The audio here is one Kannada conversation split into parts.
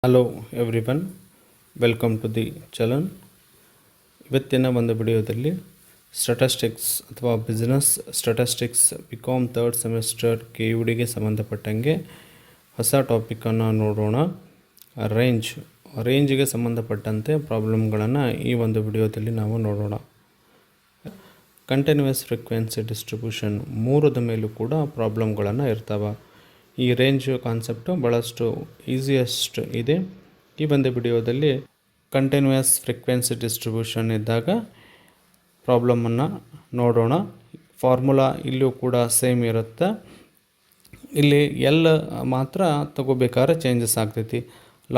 Hello everyone, welcome to the ಚಲನ್. ಇವತ್ತಿನ ಒಂದು ವಿಡಿಯೋದಲ್ಲಿ ಸ್ಟ್ಯಾಟಿಸ್ಟಿಕ್ಸ್ ಅಥವಾ business statistics BCom third semester KUDಗೆ ಸಂಬಂಧಪಟ್ಟಂಗೆ ಹೊಸ ಟಾಪಿಕನ್ನು ನೋಡೋಣ. ರೇಂಜ್ಗೆ ಸಂಬಂಧಪಟ್ಟಂತೆ ಪ್ರಾಬ್ಲಮ್ಗಳನ್ನು ಈ ಒಂದು ವಿಡಿಯೋದಲ್ಲಿ ನಾವು ನೋಡೋಣ. ಕಂಟಿನ್ಯೂಯಸ್ ಫ್ರೀಕ್ವೆನ್ಸಿ ಡಿಸ್ಟ್ರಿಬ್ಯೂಷನ್ ಮೂರದ ಮೇಲೂ ಕೂಡ ಪ್ರಾಬ್ಲಮ್ಗಳನ್ನು ಇರ್ತವೆ. ಈ ರೇಂಜ್ ಕಾನ್ಸೆಪ್ಟು ಭಾಳಷ್ಟು ಈಸಿಯೆಸ್ಟ್ ಇದೆ. ಈ ಒಂದು ವಿಡಿಯೋದಲ್ಲಿ ಕಂಟಿನ್ಯೂಯಸ್ ಫ್ರೀಕ್ವೆನ್ಸಿ ಡಿಸ್ಟ್ರಿಬ್ಯೂಷನ್ ಇದ್ದಾಗ ಪ್ರಾಬ್ಲಮನ್ನು ನೋಡೋಣ. ಫಾರ್ಮುಲಾ ಇಲ್ಲೂ ಕೂಡ ಸೇಮ್ ಇರುತ್ತೆ. ಇಲ್ಲಿ ಎಲ್ ಮಾತ್ರ ತಗೋಬೇಕಾದ್ರೆ ಚೇಂಜಸ್ ಆಗ್ತೈತಿ.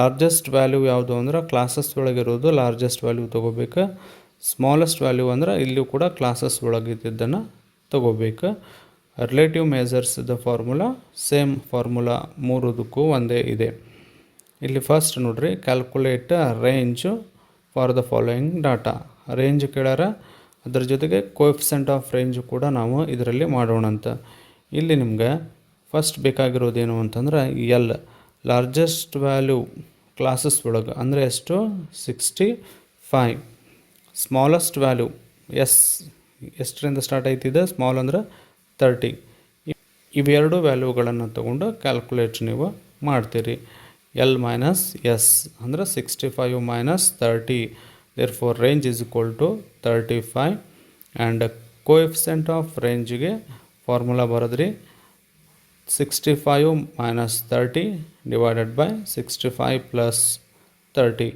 ಲಾರ್ಜೆಸ್ಟ್ ವ್ಯಾಲ್ಯೂ ಯಾವುದು ಅಂದ್ರೆ ಕ್ಲಾಸಸ್ ಒಳಗಿರೋದು ಲಾರ್ಜೆಸ್ಟ್ ವ್ಯಾಲ್ಯೂ ತೊಗೋಬೇಕು. ಸ್ಮಾಲೆಸ್ಟ್ ವ್ಯಾಲ್ಯೂ ಅಂದ್ರೆ ಇಲ್ಲೂ ಕೂಡ ಕ್ಲಾಸಸ್ ಒಳಗಿದ್ದನ್ನು ತಗೋಬೇಕು. ರಿಲೇಟಿವ್ ಮೆಜರ್ಸ್ದ ಫಾರ್ಮುಲಾ ಸೇಮ್ ಫಾರ್ಮುಲಾ ಮೂರದಕ್ಕೂ ಒಂದೇ ಇದೆ. ಇಲ್ಲಿ ಫಸ್ಟ್ ನೋಡ್ರಿ, calculate range for the following data. Range ಕೇಳ್ಯಾರ, ಅದ್ರ ಜೊತೆಗೆ ಕೋಎಫಿಷಿಯಂಟ್ ಆಫ್ ರೇಂಜ್ ಕೂಡ ನಾವು ಇದರಲ್ಲಿ ಮಾಡೋಣ ಅಂತ. ಇಲ್ಲಿ ನಿಮ್ಗೆ ಫಸ್ಟ್ ಬೇಕಾಗಿರೋದೇನು ಅಂತಂದ್ರೆ ಎಲ್ ಲಾರ್ಜೆಸ್ಟ್ ವ್ಯಾಲ್ಯೂ ಕ್ಲಾಸಸ್ ಒಳಗೆ ಅಂದರೆ ಎಷ್ಟು 65. ಸ್ಮಾಲೆಸ್ಟ್ ವ್ಯಾಲ್ಯೂ ಎಷ್ಟರಿಂದ ಸ್ಟಾರ್ಟ್ ಆಯ್ತಿದೆ, ಸ್ಮಾಲ್ ಅಂದ್ರೆ 30. ಇವೆರಡು ವ್ಯಾಲ್ಯೂಗಳನ್ನು ತಗೊಂಡು ಕ್ಯಾಲ್ಕುಲೇಟ್ ನೀವು ಮಾಡ್ತೀರಿ. ಎಲ್ ಮೈನಸ್ ಎಸ್ ಅಂದರೆ 65 minus 30. Therefore range is equal to 35. And coefficient of ರೇಂಜ್ಗೆ ಫಾರ್ಮುಲಾ ಬರೋದ್ರಿ 65 minus 30 divided by 65 plus 30.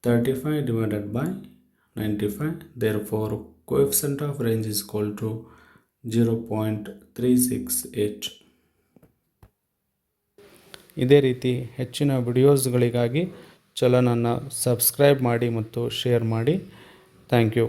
35 divided by 95. Therefore, coefficient of range is equal to 0.368. ಇದೇ ರೀತಿ ಹೆಚ್ಚಿನ ವಿಡಿಯೋಸ್ಗಳಿಗಾಗಿ ಚಲನನ್ನು ಸಬ್ಸ್ಕ್ರೈಬ್ ಮಾಡಿ ಮತ್ತು ಶೇರ್ ಮಾಡಿ. Thank you.